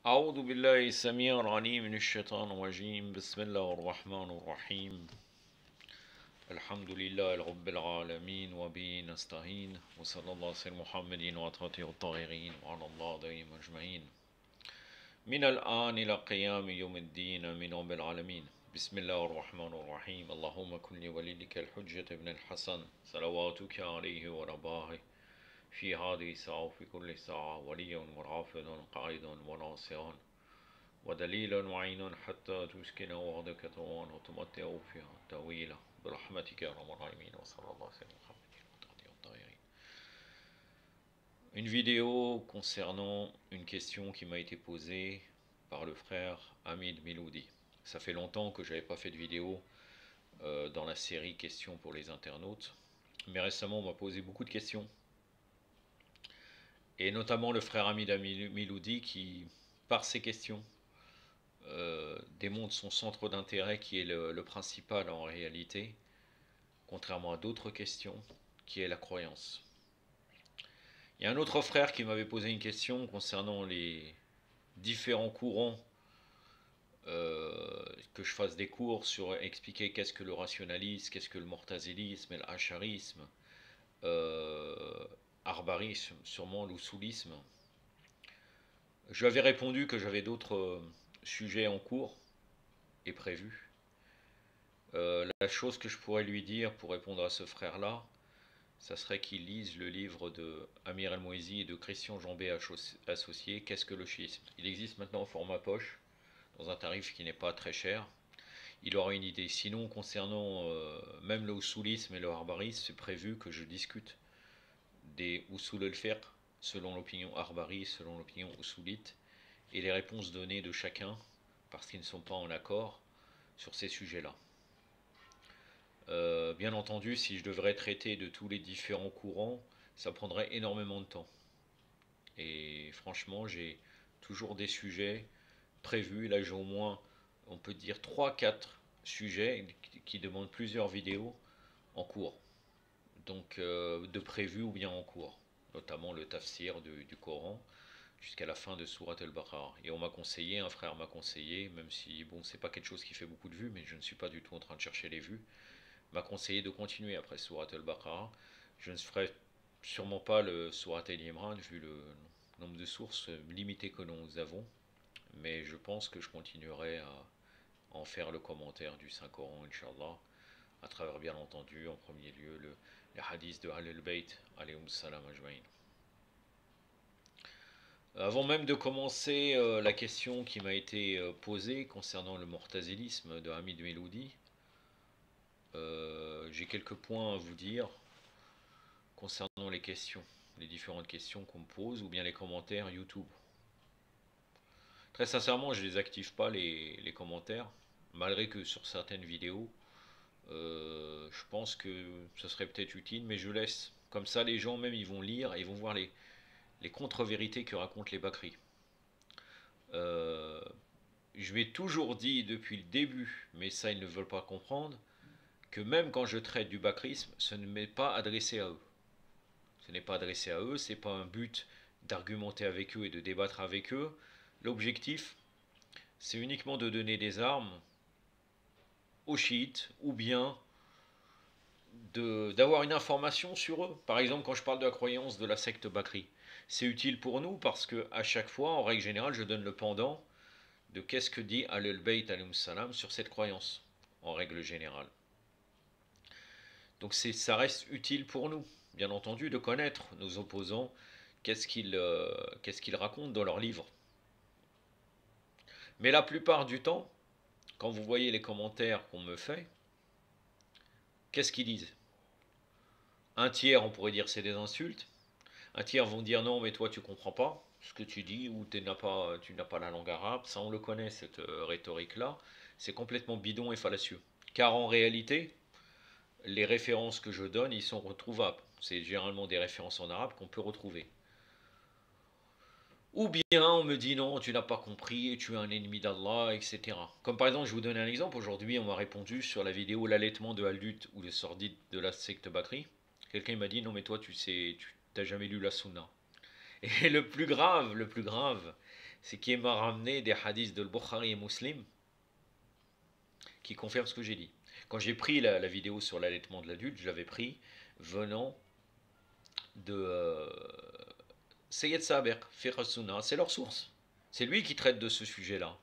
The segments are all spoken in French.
أعوذ بالله السميع العليم من الشيطان الرجيم بسم الله الرحمن الرحيم الحمد لله رب العالمين وبه نستعين وصلى الله على محمد وعلى الطاهرين وعلى الله دائما أجمعين من الآن إلى قيام يوم الدين من رب العالمين بسم الله الرحمن الرحيم اللهم كن لوليك الحجة ابن الحسن صلواتك عليه ورباه في هذه الساعة وفي كل ساعة وليا ورافضا قائدا وناصرا ودليل وعين حتى تسكن وعدك طوان وتمتع فيها طويلا برحمتك يا رب العالمين وصلى الله عليه وسلم. Une vidéo concernant une question qui m'a été posée par le frère Hamid Miloudi. Ça fait longtemps que je n'avais pas fait de vidéo dans la série questions pour les internautes, mais récemment on m'a posé beaucoup de questions, et notamment le frère Hamid Miloudi qui, par ses questions, démontre son centre d'intérêt qui est le principal en réalité, contrairement à d'autres questions, qui est la croyance. Il y a un autre frère qui m'avait posé une question concernant les différents courants, que je fasse des cours sur expliquer qu'est-ce que le rationalisme, qu'est-ce que le mortazilisme et l'acharisme, arbarisme, sûrement l'usulisme. Je lui avais répondu que j'avais d'autres sujets en cours et prévus. La chose que je pourrais lui dire pour répondre à ce frère-là, ça serait qu'il lise le livre de Amir El-Moïsi et de Christian Jambet associé, Qu'est-ce que le chiisme? Il existe maintenant en format poche, dans un tarif qui n'est pas très cher. Il aura une idée. Sinon, concernant même le usulisme et le harbarisme, c'est prévu que je discute des usul al-fiqh selon l'opinion harbari, selon l'opinion usulite, et les réponses données de chacun, parce qu'ils ne sont pas en accord sur ces sujets-là. Bien entendu, si je devrais traiter de tous les différents courants, ça prendrait énormément de temps. Et franchement, j'ai toujours des sujets prévus. Là, j'ai au moins, on peut dire, 3-4 sujets qui demandent plusieurs vidéos en cours. Donc, de prévus ou bien en cours. Notamment le tafsir du Coran jusqu'à la fin de Surat al-Baqarah. Et on m'a conseillé, un frère m'a conseillé, même si, bon, c'est pas quelque chose qui fait beaucoup de vues, mais je ne suis pas du tout en train de chercher les vues, m'a conseillé de continuer après Surat al-Baqarah. Je ne ferai sûrement pas le Surat al-Imran vu le nombre de sources limitées que nous avons, mais je pense que je continuerai à en faire le commentaire du Saint-Coran, Inch'Allah, à travers bien entendu en premier lieu les hadiths de Ahl al-Bayt, alayhum salam ajma'in. Avant même de commencer la question qui m'a été posée concernant le mortazilisme de Hamid Miloudi, j'ai quelques points à vous dire concernant les questions, les différentes questions qu'on me pose, ou bien les commentaires YouTube. Très sincèrement, je ne désactive pas les commentaires, malgré que sur certaines vidéos, je pense que ce serait peut-être utile, mais je laisse. Comme ça, les gens même, ils vont lire et ils vont voir les contre-vérités que racontent les Bakri. Je vais toujours dire depuis le début, mais ça ils ne veulent pas comprendre, que même quand je traite du bakrisme, ce ne m'est pas adressé à eux. Ce n'est pas adressé à eux, ce n'est pas un but d'argumenter avec eux et de débattre avec eux. L'objectif, c'est uniquement de donner des armes aux chiites, ou bien d'avoir une information sur eux. Par exemple, quand je parle de la croyance de la secte Bakri, c'est utile pour nous parce que à chaque fois, en règle générale, je donne le pendant de qu'est-ce que dit Ahl al-Bayt alayhim salam sur cette croyance, en règle générale. Donc ça reste utile pour nous, bien entendu, de connaître nos opposants, qu'est-ce qu'ils racontent dans leurs livres. Mais la plupart du temps, quand vous voyez les commentaires qu'on me fait, qu'est-ce qu'ils disent? Un tiers, on pourrait dire, c'est des insultes. Un tiers vont dire non, mais toi tu comprends pas ce que tu dis, ou tu n'as pas la langue arabe. Ça, on le connaît, cette rhétorique-là. C'est complètement bidon et fallacieux. Car en réalité, les références que je donne, ils sont retrouvables. C'est généralement des références en arabe qu'on peut retrouver. Ou bien on me dit non, tu n'as pas compris et tu es un ennemi d'Allah, etc. Comme par exemple, je vous donne un exemple. Aujourd'hui, on m'a répondu sur la vidéo l'allaitement de Haldut ou le sordide de la secte Bakri. Quelqu'un m'a dit non, mais toi, tu n'as jamais lu la Sunna. Et le plus grave, c'est qu'il m'a ramené des hadiths de Bukhari et Muslim qui confirment ce que j'ai dit. Quand j'ai pris la vidéo sur l'allaitement de l'adulte, je l'avais pris venant de Sayyid Saber, Fiqh al-Sunnah, c'est leur source. C'est lui qui traite de ce sujet-là.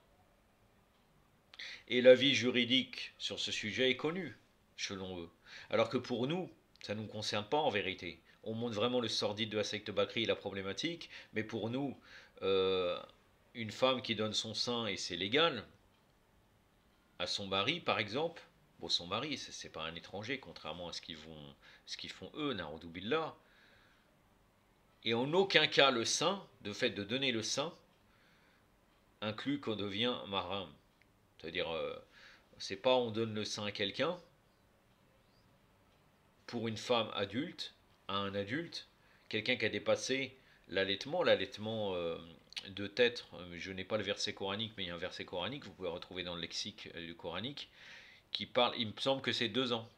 Et l'avis juridique sur ce sujet est connu, selon eux. Alors que pour nous, ça ne nous concerne pas en vérité. On montre vraiment le sordide de la secte Bakri et la problématique, mais pour nous, euh, une femme qui donne son sein, et c'est légal, à son mari, par exemple, bon, son mari, c'est pas un étranger, contrairement à ce qu'ils font eux, Naoudou Billah, et en aucun cas le sein, de fait de donner le sein, inclut qu'on devient maram. C'est-à-dire, c'est pas on donne le sein à quelqu'un, pour une femme adulte, à un adulte, quelqu'un qui a dépassé l'allaitement de tête, je n'ai pas le verset coranique, mais il y a un verset coranique, vous pouvez retrouver dans le lexique du coranique, qui parle, il me semble que c'est 2 ans.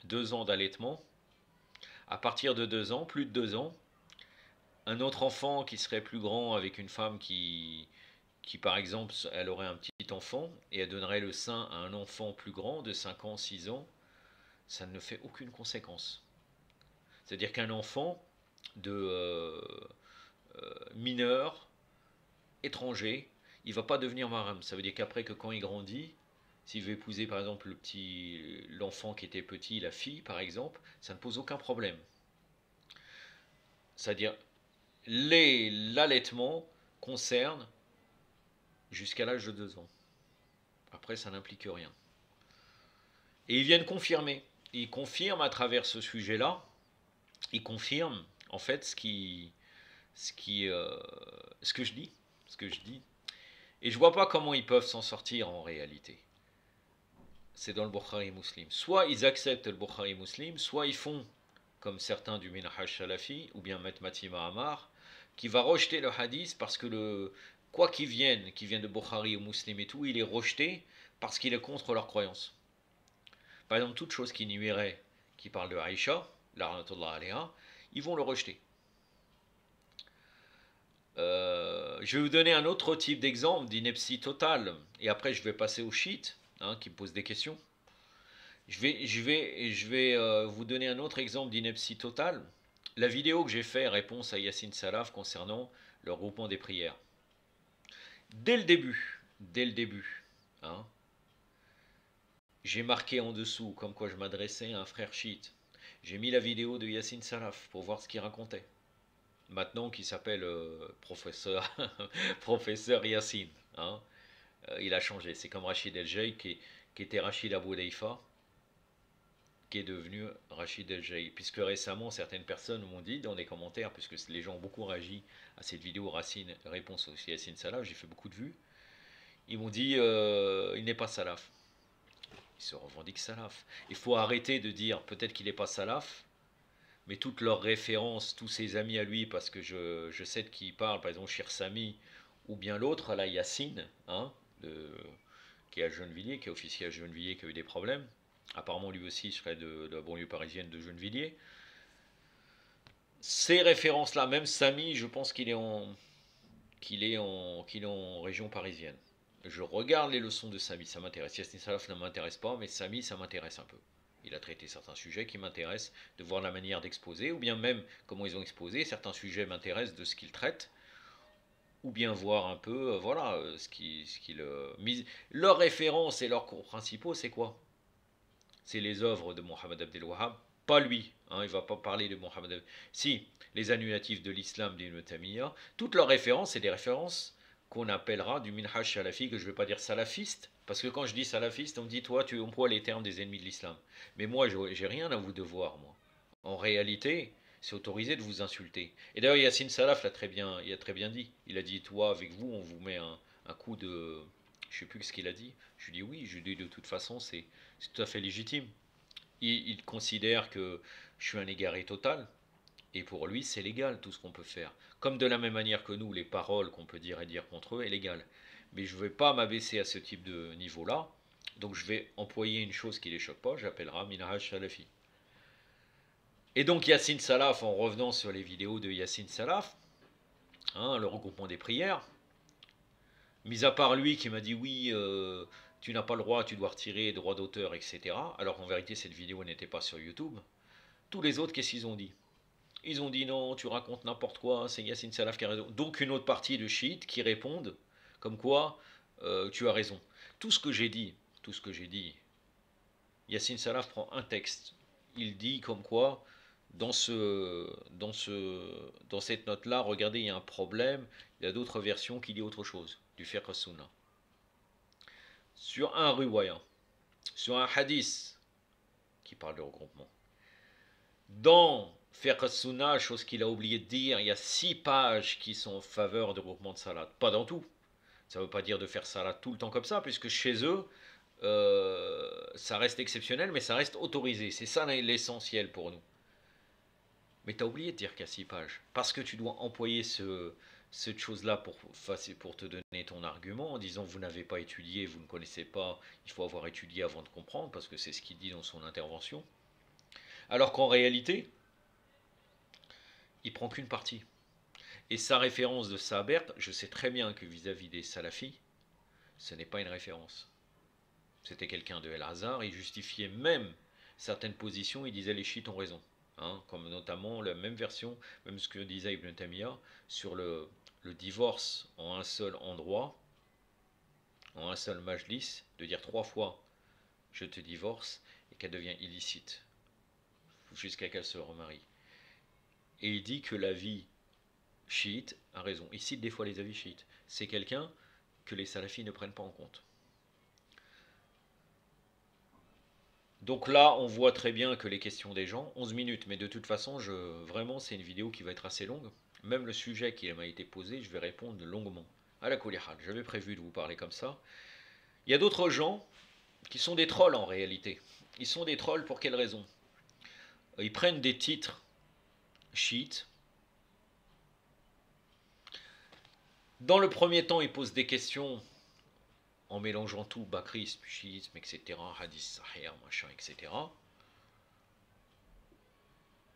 2 ans d'allaitement. À partir de 2 ans, plus de 2 ans, un autre enfant qui serait plus grand avec une femme qui par exemple, elle aurait un petit enfant et elle donnerait le sein à un enfant plus grand de 5 ans, 6 ans, ça ne fait aucune conséquence. C'est-à-dire qu'un enfant de mineur, étranger, il ne va pas devenir maram. Ça veut dire qu'après que quand il grandit, s'il veut épouser par exemple l'enfant qui était petit, la fille par exemple, ça ne pose aucun problème. C'est-à-dire l'allaitement concerne jusqu'à l'âge de 2 ans. Après, ça n'implique rien. Et ils viennent confirmer. Ils confirment à travers ce sujet-là, ils confirment en fait ce que je dis. Ce que je dis. Et je vois pas comment ils peuvent s'en sortir en réalité. C'est dans le Bukhari Muslim. Soit ils acceptent le Bukhari Muslim, soit ils font comme certains du Minhaj Salafi, ou bien Mati Mahamar, qui va rejeter le hadith parce que quoi qu'il vienne de Bukhari ou Muslim et tout, il est rejeté parce qu'il est contre leur croyance. Par exemple, toute chose qui nuirait, qui parle de Aïcha, la rahmatullah alayha, ils vont le rejeter. Je vais vous donner un autre type d'exemple d'ineptie totale, et après je vais passer aux chiites, qui me posent des questions. Je vais vous donner un autre exemple d'ineptie totale. La vidéo que j'ai fait, réponse à Yassine Salaf concernant le regroupement des prières. Dès le début, hein, j'ai marqué en dessous comme quoi je m'adressais à un frère chiite. J'ai mis la vidéo de Yassine Salaf pour voir ce qu'il racontait. Maintenant qui s'appelle professeur, professeur Yassine. Hein. Il a changé. C'est comme Rachid El-Jay qui était Rachid Abou Leifa, qui est devenu Rachid El-Jay. Puisque récemment, certaines personnes m'ont dit dans les commentaires, puisque les gens ont beaucoup réagi à cette vidéo réponse aussi à Yassine Salaf, j'ai fait beaucoup de vues, ils m'ont dit il n'est pas salaf. Il se revendique salaf. Il faut arrêter de dire peut-être qu'il n'est pas salaf, mais toutes leurs références, tous ses amis à lui, parce que je sais de qui il parle, par exemple Shir Sami, ou bien l'autre, là, Yassine, qui est à Gennevilliers, qui est officier à Gennevilliers, qui a eu des problèmes. Apparemment, lui aussi serait de la banlieue parisienne de Gennevilliers. Ces références-là, même Sami, je pense qu'il est en région parisienne. Je regarde les leçons de Sami, ça m'intéresse. Yassine Salaf ne m'intéresse pas, mais Sami, ça m'intéresse un peu. Il a traité certains sujets qui m'intéressent, de voir la manière d'exposer, ou bien même comment ils ont exposé. Certains sujets m'intéressent de ce qu'ils traitent, ou bien voir un peu, voilà, leurs références et leurs cours principaux, c'est quoi? C'est les œuvres de Mohamed Abdel Wahhab, pas lui. Il ne va pas parler de Mohamed Abdel. Si, les annulatifs de l'islam d'Ibn Taymiyyah, toutes leurs références, c'est des références qu'on appellera du minhaj salafi, que je ne vais pas dire salafiste, parce que quand je dis salafiste, on me dit, toi, tu emploies les termes des ennemis de l'islam. Mais moi, j'ai rien à vous devoir, moi. En réalité, c'est autorisé de vous insulter. Et d'ailleurs, Yassine Salaf il a très bien dit. Il a dit, toi, avec vous, on vous met un coup de... Je ne sais plus ce qu'il a dit. Je lui dis oui, je lui dis de toute façon, c'est tout à fait légitime. Il considère que je suis un égaré total. Et pour lui, c'est légal tout ce qu'on peut faire. Comme de la même manière que nous, les paroles qu'on peut dire et dire contre eux est légal. Mais je ne vais pas m'abaisser à ce type de niveau-là. Donc je vais employer une chose qui ne les choque pas, j'appellera Minhaj Salafi. Et donc Yassine Salaf, en revenant sur les vidéos de Yassine Salaf, le regroupement des prières, Mis à part lui qui m'a dit oui, tu n'as pas le droit, tu dois retirer les droits d'auteur, etc. Alors qu'en vérité, cette vidéo n'était pas sur YouTube. Tous les autres, qu'est-ce qu'ils ont dit? Ils ont dit non, tu racontes n'importe quoi, c'est Yassine Salaf qui a raison. Donc une autre partie de chiites qui répondent comme quoi tu as raison. Tout ce que j'ai dit, tout ce que j'ai dit, Yassine Salaf prend un texte. Il dit comme quoi dans cette note-là, regardez, il y a un problème. Il y a d'autres versions qui disent autre chose du fiqh sunnah. Sur un riwaya, sur un hadith qui parle de regroupement. Dans fiqh sunnah, chose qu'il a oublié de dire, il y a 6 pages qui sont en faveur du regroupement de salat. Pas dans tout. Ça ne veut pas dire de faire salat tout le temps comme ça, puisque chez eux, ça reste exceptionnel, mais ça reste autorisé. C'est ça l'essentiel pour nous. Mais tu as oublié de dire qu'il y a 6 pages. Parce que tu dois employer cette chose-là pour te donner ton argument en disant vous n'avez pas étudié, vous ne connaissez pas, il faut avoir étudié avant de comprendre, parce que c'est ce qu'il dit dans son intervention. Alors qu'en réalité, il prend qu'une partie. Et sa référence de Sabert, je sais très bien que vis-à-vis des salafis, ce n'est pas une référence. C'était quelqu'un de El-Hazar, il justifiait même certaines positions, il disait les chiites ont raison. Hein, comme notamment la même version, même ce que disait Ibn Taymiyyah, sur le divorce en un seul endroit, en un seul majlis, de dire 3 fois je te divorce et qu'elle devient illicite, jusqu'à qu'elle se remarie. Et il dit que l'avis chiite a raison. Il cite des fois les avis chiites. C'est quelqu'un que les salafis ne prennent pas en compte. Donc là, on voit très bien que les questions des gens, 11 minutes, mais de toute façon, vraiment, c'est une vidéo qui va être assez longue. Même le sujet qui m'a été posé, je vais répondre longuement. À la Koulihal, j'avais prévu de vous parler comme ça. Il y a d'autres gens qui sont des trolls en réalité. Ils sont des trolls pour quelle raison? Ils prennent des titres chiites. Dans le premier temps, ils posent des questions en mélangeant tout, bakrisme, chiisme, etc., hadith sahih, machin, etc.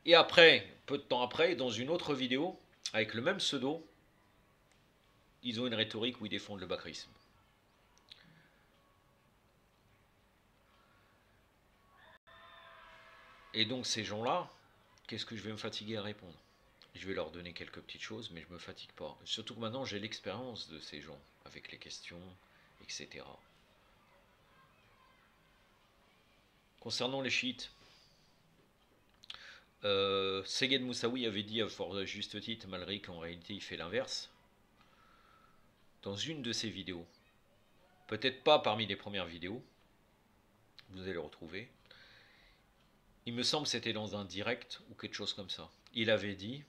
Et après, peu de temps après, dans une autre vidéo, avec le même pseudo, ils ont une rhétorique où ils défendent le bakrisme. Et donc ces gens-là, qu'est-ce que je vais me fatiguer à répondre? Je vais leur donner quelques petites choses, mais je ne me fatigue pas. Surtout que maintenant j'ai l'expérience de ces gens, avec les questions, etc. Concernant les chiites, Seged Moussaoui avait dit à fort juste titre, malgré qu'en réalité il fait l'inverse, dans une de ses vidéos, peut-être pas parmi les premières vidéos, vous allez le retrouver, il me semble que c'était dans un direct ou quelque chose comme ça. Il avait dit,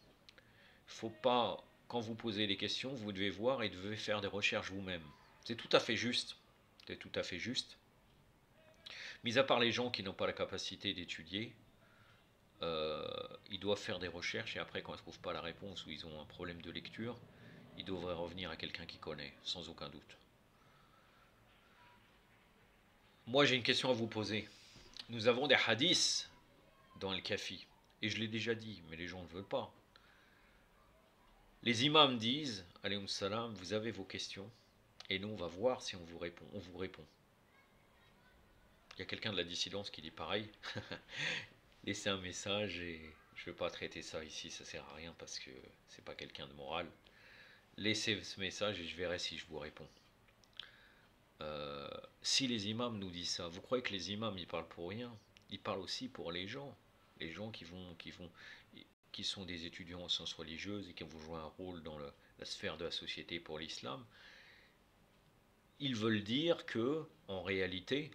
faut pas, quand vous posez des questions, vous devez voir et devez faire des recherches vous-même. C'est tout à fait juste. C'est tout à fait juste. Mis à part les gens qui n'ont pas la capacité d'étudier, ils doivent faire des recherches et après, quand ils ne trouvent pas la réponse ou ils ont un problème de lecture, ils devraient revenir à quelqu'un qui connaît, sans aucun doute. Moi, j'ai une question à vous poser. Nous avons des hadiths dans le Kafi, et je l'ai déjà dit, mais les gens ne veulent pas. Les imams disent, alayhi salam, vous avez vos questions, et nous on va voir si on vous répond. On vous répond. Il y a quelqu'un de la dissidence qui dit pareil. Laissez un message et je ne vais pas traiter ça ici, ça sert à rien parce que c'est pas quelqu'un de moral. Laissez ce message et je verrai si je vous réponds. Si les imams nous disent ça, vous croyez que les imams ils parlent pour rien? Ils parlent aussi pour les gens qui sont des étudiants en sciences religieuses et qui vont jouer un rôle dans la sphère de la société pour l'islam. Ils veulent dire que, en réalité,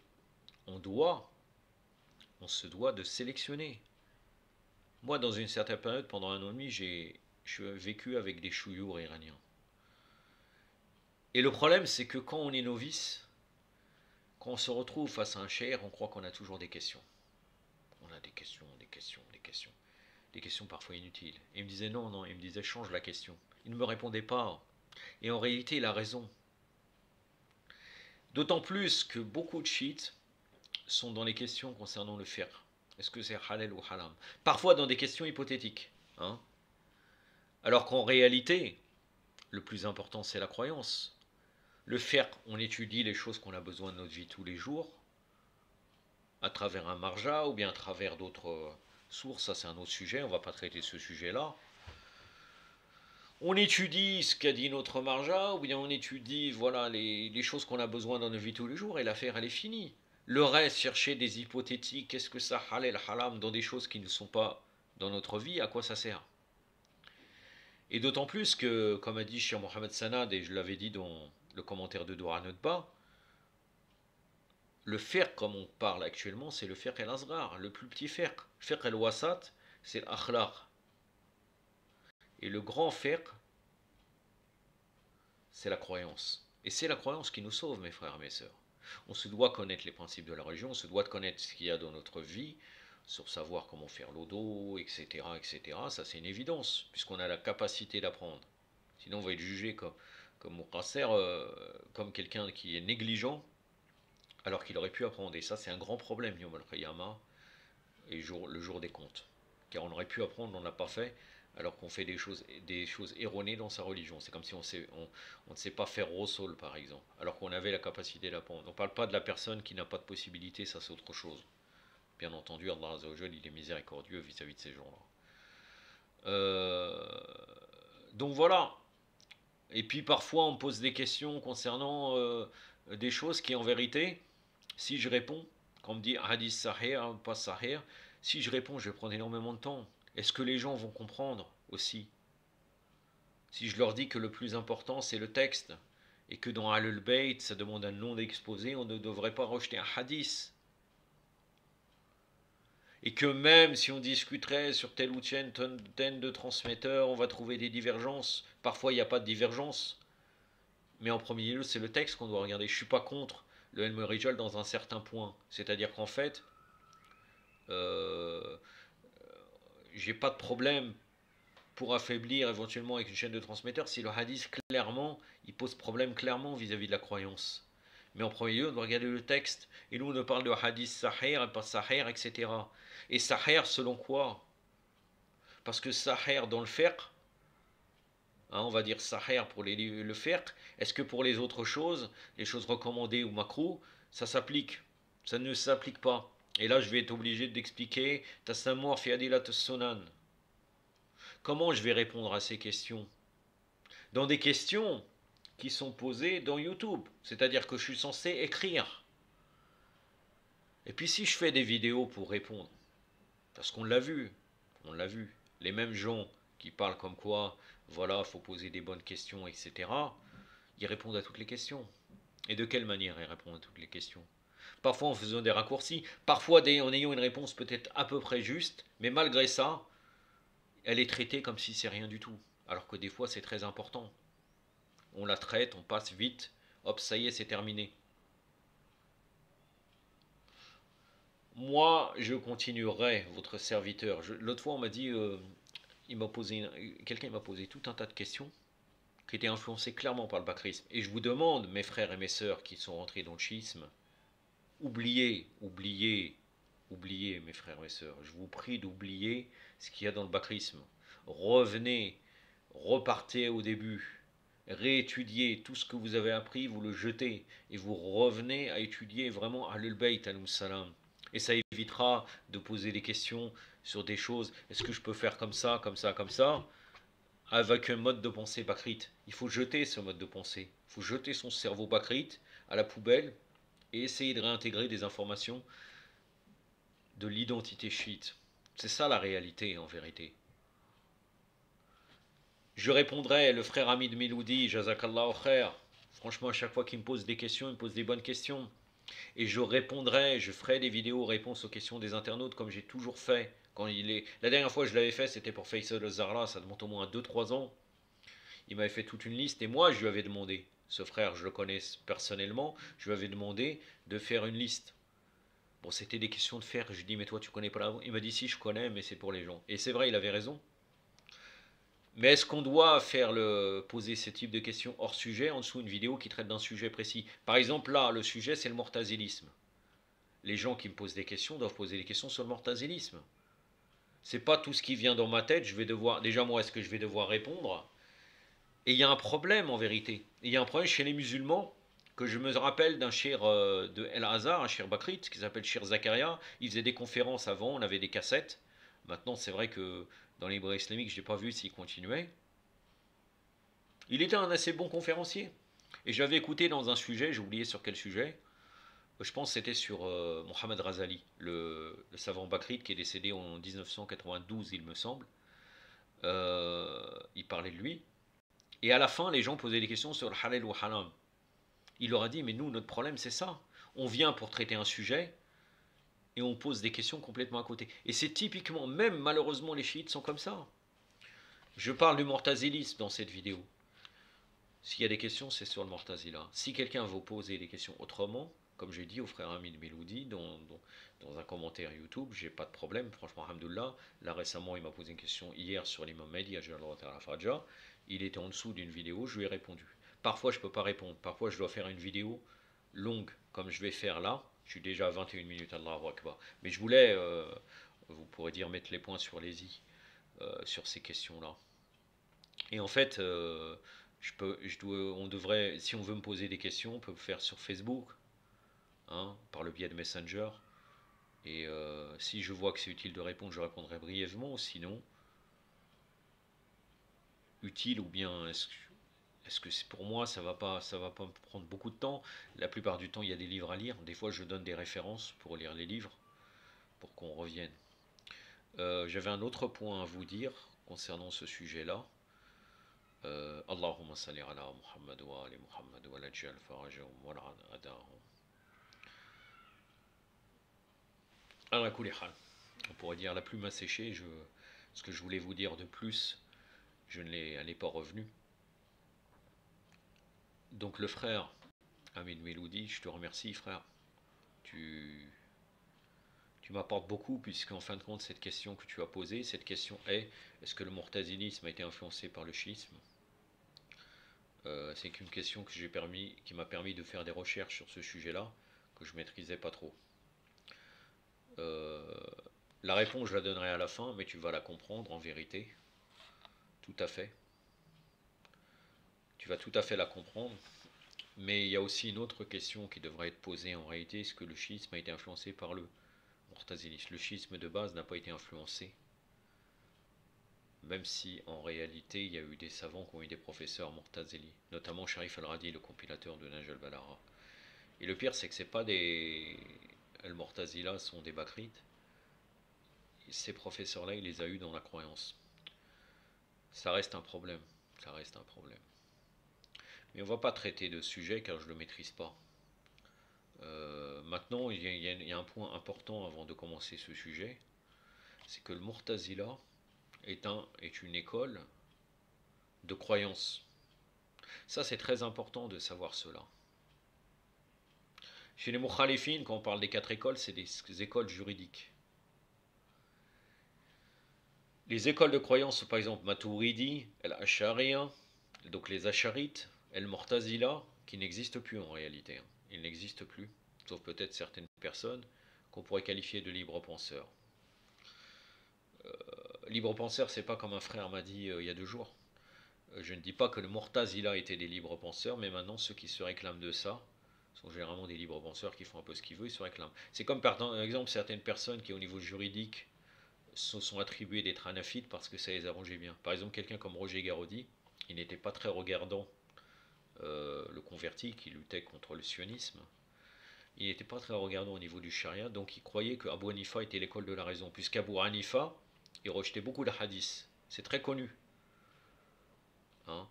on se doit de sélectionner. Moi, dans une certaine période, pendant 1 an et demi, j'ai vécu avec des chouyours iraniens. Et le problème, c'est que quand on est novice, quand on se retrouve face à un cheikh, on croit qu'on a toujours des questions. On a des questions, des questions, des questions. Des questions parfois inutiles. Et il me disait non, non, il me disait change la question. Il ne me répondait pas. Et en réalité, il a raison. D'autant plus que beaucoup de chiites sont dans les questions concernant le fiqh. Est-ce que c'est halal ou haram? Parfois dans des questions hypothétiques. Hein, alors qu'en réalité, le plus important c'est la croyance. Le fiqh, on étudie les choses qu'on a besoin de notre vie tous les jours, à travers un marja ou bien à travers d'autres sources, ça c'est un autre sujet, on ne va pas traiter ce sujet-là. On étudie ce qu'a dit notre marja, ou bien on étudie voilà, les choses qu'on a besoin dans nos vies tous les jours, et l'affaire elle est finie. Le reste, chercher des hypothétiques, qu'est-ce que ça, halal, haram, dans des choses qui ne sont pas dans notre vie, à quoi ça sert? Et d'autant plus que, comme a dit Cheikh Mohamed Sanad, et je l'avais dit dans le commentaire de Dora Notba, le fiqh, comme on parle actuellement, c'est le fiqh el-asghar, le plus petit fiqh. Fiqh el-wasat, c'est l'akhlaq. Et le grand fiqh, c'est la croyance. Et c'est la croyance qui nous sauve, mes frères et mes sœurs. On se doit connaître les principes de la religion, on se doit connaître ce qu'il y a dans notre vie, sur savoir comment faire l'odo, etc., etc. Ça, c'est une évidence, puisqu'on a la capacité d'apprendre. Sinon, on va être jugé comme muqassir, comme quelqu'un qui est négligent, alors qu'il aurait pu apprendre. Et ça, c'est un grand problème, Yom al-Qiyamah, et le jour des comptes. Car on aurait pu apprendre, on n'a pas fait, alors qu'on fait des choses erronées dans sa religion. C'est comme si on ne sait pas faire Rosol, par exemple, alors qu'on avait la capacité d'apprendre. On ne parle pas de la personne qui n'a pas de possibilité, ça c'est autre chose. Bien entendu, Allah Azza wa Jal, il est miséricordieux vis-à-vis de ces gens-là. Donc voilà. Et puis parfois on me pose des questions concernant des choses qui en vérité, si je réponds, quand on me dit hadith sahih, pas sahih, si je réponds, je vais prendre énormément de temps. Est-ce que les gens vont comprendre aussi? Si je leur dis que le plus important c'est le texte, et que dans Ahlul Bayt ça demande un nom d'exposé, on ne devrait pas rejeter un hadith. Et que même si on discuterait sur telle ou telle de transmetteurs, on va trouver des divergences. Parfois il n'y a pas de divergence. Mais en premier lieu, c'est le texte qu'on doit regarder. Je ne suis pas contre le Ilm Rijal dans un certain point. C'est-à-dire qu'en fait, euh, j'ai pas de problème pour affaiblir éventuellement avec une chaîne de transmetteurs si le hadith clairement, il pose problème clairement vis-à-vis de la croyance. Mais en premier lieu, on doit regarder le texte. Et nous, on parle de hadith sahih et pas sahih, etc. Et sahih selon quoi? Parce que sahih dans le fiqh, on va dire sahih pour le fiqh, est-ce que pour les autres choses, les choses recommandées ou makruh, ça s'applique? Ça ne s'applique pas. Et là, je vais être obligé d'expliquer Tasammur fi adilat sunan. Comment je vais répondre à ces questions? Dans des questions qui sont posées dans YouTube. C'est-à-dire que je suis censé écrire. Et puis si je fais des vidéos pour répondre, parce qu'on l'a vu, les mêmes gens qui parlent comme quoi, voilà, il faut poser des bonnes questions, etc., ils répondent à toutes les questions. Et de quelle manière ils répondent à toutes les questions? Parfois en faisant des raccourcis, parfois en ayant une réponse peut-être à peu près juste, mais malgré ça, elle est traitée comme si c'est rien du tout. Alors que des fois c'est très important. On la traite, on passe vite, hop, ça y est, c'est terminé. Moi, je continuerai, votre serviteur. L'autre fois, on m'a dit, quelqu'un m'a posé tout un tas de questions qui étaient influencées clairement par le bakrisme. Et je vous demande, mes frères et mes sœurs qui sont rentrés dans le schisme, oubliez, mes frères et mes sœurs. Je vous prie d'oublier ce qu'il y a dans le bakrisme. Revenez, repartez au début. Réétudiez tout ce que vous avez appris, vous le jetez. Et vous revenez à étudier vraiment Ahlul Bayt, alayhi salam. Et ça évitera de poser des questions sur des choses. Est-ce que je peux faire comme ça, comme ça, comme ça? Avec un mode de pensée bakrite. Il faut jeter ce mode de pensée. Il faut jeter son cerveau bakrite à la poubelle et essayer de réintégrer des informations de l'identité chiite. C'est ça la réalité en vérité. Je répondrai, le frère Hamid Miloudi, Jazakallah khair. Franchement, à chaque fois qu'il me pose des questions, il me pose des bonnes questions. Et je répondrai, je ferai des vidéos réponses aux questions des internautes comme j'ai toujours fait. La dernière fois que je l'avais fait, c'était pour Faisal Zahra, ça demande au moins 2-3 ans. Il m'avait fait toute une liste et moi je lui avais demandé, ce frère je le connais personnellement, je lui avais demandé de faire une liste. Bon, c'était des questions de faire. Je lui dis, mais toi tu connais pas la... Il m'a dit, si je connais, mais c'est pour les gens. Et c'est vrai, il avait raison. Mais est-ce qu'on doit poser ce type de questions hors sujet, en dessous une vidéo qui traite d'un sujet précis? Par exemple, là, le sujet, c'est le mortazilisme. Les gens qui me posent des questions doivent poser des questions sur le mortazilisme. C'est pas tout ce qui vient dans ma tête, je vais devoir... Déjà, moi, est-ce que je vais devoir répondre? Et il y a un problème en vérité. Il y a un problème chez les musulmans que je me rappelle d'un shir de El Azhar, un shir Bakrit, qui s'appelle Shir Zakaria. Il faisait des conférences avant, on avait des cassettes. Maintenant, c'est vrai que dans les livres islamiques, je n'ai pas vu s'il continuait. Il était un assez bon conférencier. Et je l'avais écouté dans un sujet, j'ai oublié sur quel sujet. Je pense que c'était sur Mohamed Razali, le savant Bakrit qui est décédé en 1992, il me semble. Il parlait de lui. Et à la fin, les gens posaient des questions sur le halal ou haram. Il leur a dit, mais nous, notre problème, c'est ça. On vient pour traiter un sujet et on pose des questions complètement à côté. Et c'est typiquement, même malheureusement, les chiites sont comme ça. Je parle du mortazilisme dans cette vidéo. S'il y a des questions, c'est sur le mortazila. Si quelqu'un veut poser des questions autrement, comme j'ai dit au frère Hamid Meloudi dans un commentaire YouTube, j'ai pas de problème, franchement, alhamdoulilah. Là récemment, il m'a posé une question hier sur l'imam Mahdi, il était en dessous d'une vidéo, je lui ai répondu. Parfois, je peux pas répondre, parfois, je dois faire une vidéo longue, comme je vais faire là. Je suis déjà à 21 minutes, Allahu Akbar. Mais je voulais, vous pourrez dire, mettre les points sur les i sur ces questions-là. Et en fait, on devrait, si on veut me poser des questions, on peut le faire sur Facebook, hein, par le biais de Messenger. Et si je vois que c'est utile de répondre, je répondrai brièvement. Sinon, utile ou bien est-ce que c'est pour moi, ça va pas me prendre beaucoup de temps. La plupart du temps, il y a des livres à lire. Des fois, je donne des références pour lire les livres, pour qu'on revienne. J'avais un autre point à vous dire concernant ce sujet-là. Allahumma salli ala Muhammad wa ali Muhammad wa lajjal farajahum wa adahum. ala kulli hal. On pourrait dire la plume a séché. Ce que je voulais vous dire de plus, je ne l'ai pas revenu. Donc le frère Hamid Meloudi, je te remercie frère. Tu, tu m'apportes beaucoup puisqu'en fin de compte cette question que tu as posée, cette question est-ce que le mortazilisme a été influencé par le chiisme? C'est qu'une question qui m'a permis de faire des recherches sur ce sujet-là que je ne maîtrisais pas trop. La réponse je la donnerai à la fin, mais tu vas la comprendre en vérité. Tout à fait. Tu vas tout à fait la comprendre. Mais il y a aussi une autre question qui devrait être posée en réalité, est-ce que le schisme a été influencé par le mortazilisme? Le schisme de base n'a pas été influencé, même si en réalité il y a eu des savants qui ont eu des professeurs mortazili, notamment Sharif al-Radi, le compilateur de Naj al-Balara. Et le pire c'est que c'est pas des... Al-Mortazila sont des Bakrites. Ces professeurs-là, il les a eus dans la croyance. Ça reste un problème. Ça reste un problème. Mais on ne va pas traiter de ce sujet car je ne le maîtrise pas. Maintenant, il y a un point important avant de commencer ce sujet, c'est que le Mu'tazila est une école de croyance. Ça, c'est très important de savoir cela. Chez les Mukhalifin, quand on parle des 4 écoles, c'est des écoles juridiques. Les écoles de croyance sont par exemple Maturidi, El-Ashariya, donc les Asharites, El-Mortazila, qui n'existent plus en réalité. Ils n'existent plus, sauf peut-être certaines personnes qu'on pourrait qualifier de libres penseurs. Libre penseur, c'est pas comme un frère m'a dit il y a 2 jours. Je ne dis pas que le Mortazila était des libres penseurs, mais maintenant ceux qui se réclament de ça sont généralement des libres penseurs qui font un peu ce qu'ils veulent, ils se réclament. C'est comme par exemple certaines personnes qui au niveau juridique se sont attribuées d'être anafites parce que ça les arrangeait bien. Par exemple quelqu'un comme Roger Garaudy, il n'était pas très regardant, le converti qui luttait contre le sionisme. Il n'était pas très regardant au niveau du charia, donc il croyait que Abu Hanifa était l'école de la raison, puisqu'Abu Hanifa, il rejetait beaucoup de hadiths. C'est très connu. Hein.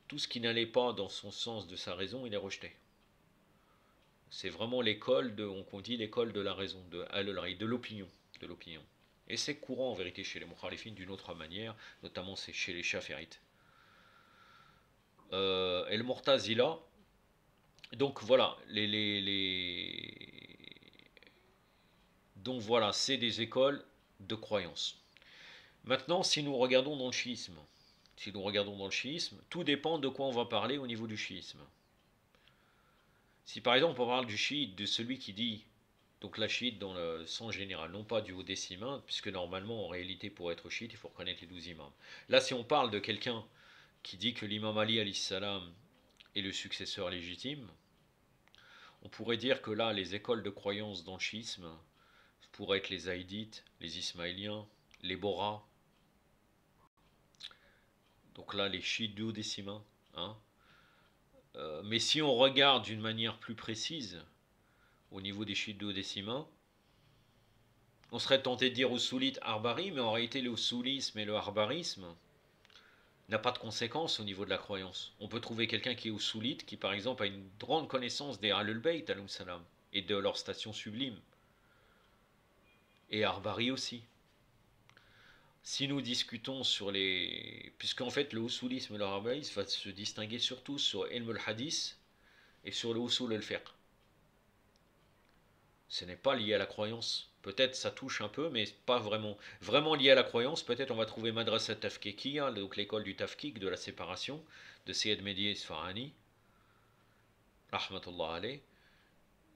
Tout ce qui n'allait pas dans son sens de sa raison, il est rejeté. C'est vraiment l'école on dit l'école de la raison, de l'opinion. Et c'est courant en vérité chez les Mukhalifin d'une autre manière, notamment c'est chez les Chaférites. Et le Mortazila, donc voilà, donc voilà, c'est des écoles de croyance. Maintenant, si nous regardons dans le chiisme, tout dépend de quoi on va parler au niveau du chiisme. Si par exemple on parle du chiite, de celui qui dit, donc la chiite dans le sens général, non pas du haut décimain, puisque normalement en réalité pour être chiite il faut reconnaître les 12 imams. Là si on parle de quelqu'un qui dit que l'imam Ali alayhi salam est le successeur légitime, on pourrait dire que là, les écoles de croyance dans le schisme pourraient être les Zaïdites, les Ismaéliens, les Boras, donc là, les chiites duodécimains. Hein. Mais si on regarde d'une manière plus précise, au niveau des chiites duodécimains, on serait tenté de dire Usulite Arbari, mais en réalité, le Usulisme et le Arbarisme n'a pas de conséquences au niveau de la croyance. On peut trouver quelqu'un qui est Usulite, qui par exemple a une grande connaissance des Ahlul Bayt, alayhim salam, et de leur station sublime. Et Arbari aussi. Si nous discutons sur les... Puisqu'en fait, le Usulisme et le Arbarisme va se distinguer surtout sur Ilm al-Hadith et sur le Usul al-Fiqh. Ce n'est pas lié à la croyance. Peut-être ça touche un peu, mais pas vraiment. Vraiment lié à la croyance, peut-être on va trouver Madrasa Tafkikiya, donc l'école du Tafkik, de la séparation, de Sayyid Mehdi Isfahani, rahmatullah alayh,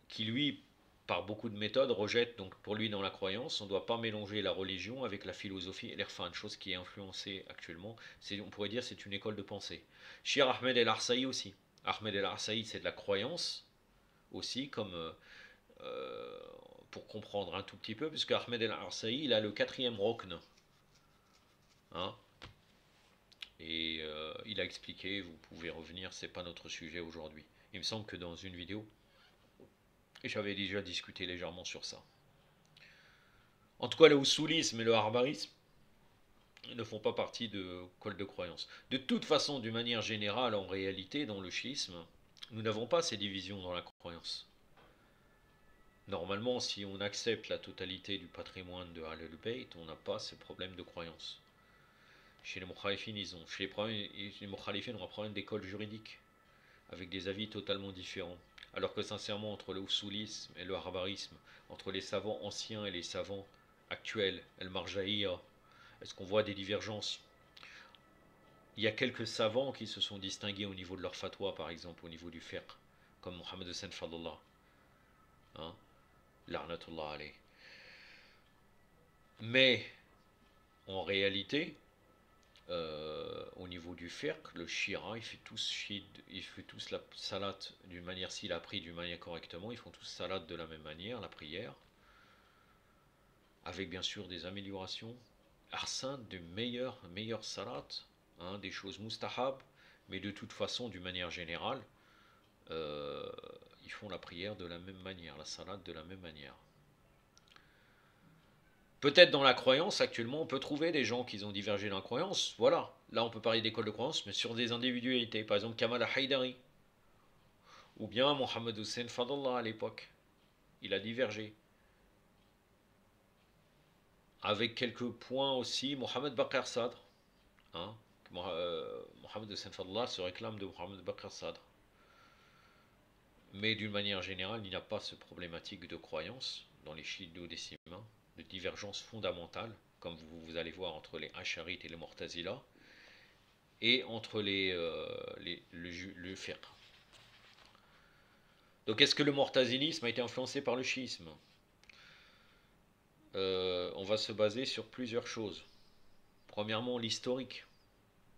qui lui, par beaucoup de méthodes, rejette, donc pour lui dans la croyance, on ne doit pas mélanger la religion avec la philosophie et l'irfan, chose qui est influencée actuellement. On pourrait dire c'est une école de pensée. Shir Ahmed El Arsaï aussi. Ahmed El Arsaï, c'est de la croyance aussi, comme... pour comprendre un tout petit peu, puisque Ahmed El Arsaï, il a le 4e Rokn. Hein, et il a expliqué, vous pouvez revenir, c'est pas notre sujet aujourd'hui. Il me semble que dans une vidéo, et j'avais déjà discuté légèrement sur ça. En tout cas, le Usulisme et le Harbarisme ne font pas partie de col de croyance. De toute façon, d'une manière générale, en réalité, dans le schisme, nous n'avons pas ces divisions dans la croyance. Normalement, si on accepte la totalité du patrimoine de Ahlul Bayt, on n'a pas ces problèmes de croyance. Chez les Mukhalifin, ils ont. Chez les Mukhalifin, on a un problème d'école juridique, avec des avis totalement différents. Alors que sincèrement, entre le Usulisme et le Harbarisme, entre les savants anciens et les savants actuels, El Marjaïa, est-ce qu'on voit des divergences? Il y a quelques savants qui se sont distingués au niveau de leur fatwa, par exemple, au niveau du fiqh, comme Mohammed Hussein Fadullah. Hein, La'natullah alayh. Mais, en réalité, au niveau du fiqh, le shira, il fait tous la salat d'une manière, s'il a pris d'une manière correctement, ils font tous salat de la même manière, la prière, avec bien sûr des améliorations. Arsan, de meilleures salat, hein, des choses mustahab, mais de toute façon, d'une manière générale, ils font la prière de la même manière, la salat de la même manière. Peut-être dans la croyance, actuellement, on peut trouver des gens qui ont divergé dans la croyance. Voilà, là on peut parler d'école de croyance, mais sur des individualités. Par exemple, Kamal Haïdari, ou bien Mohammed Hussein Fadullah à l'époque. Il a divergé. Avec quelques points aussi, Mohamed Baqir Sadr. Hein, Mohammed Hussein Fadullah se réclame de Mohamed Baqir Sadr. Mais d'une manière générale, il n'y a pas ce problématique de croyance dans les chiites duodécimains, de divergence fondamentale, comme vous allez voir entre les Asharites et les Mu'tazila, et entre le fiqh. Donc est-ce que le mu'tazilisme a été influencé par le chiisme? On va se baser sur plusieurs choses. Premièrement, l'historique.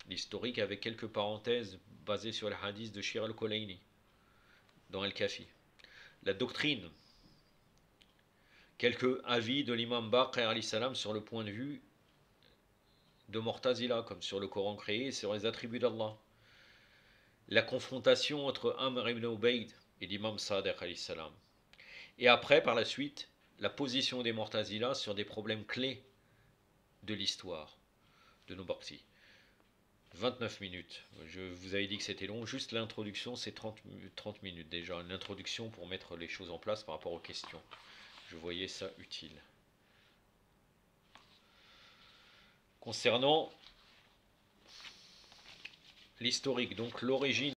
L'historique avec quelques parenthèses basées sur les hadiths de Shir al-Kulayni dans Al-Kafi. La doctrine. Quelques avis de l'imam Baqir alayhi salam sur le point de vue de Mu'tazila, comme sur le Coran créé et sur les attributs d'Allah. La confrontation entre Amr ibn Ubayd et l'imam Sadiq alayhi salam. Et après, par la suite, la position des Mu'tazila sur des problèmes clés de l'histoire de nos partis. 29 minutes. Je vous avais dit que c'était long. Juste l'introduction, c'est 30 minutes déjà. Une introduction pour mettre les choses en place par rapport aux questions. Je voyais ça utile. Concernant l'historique, donc l'origine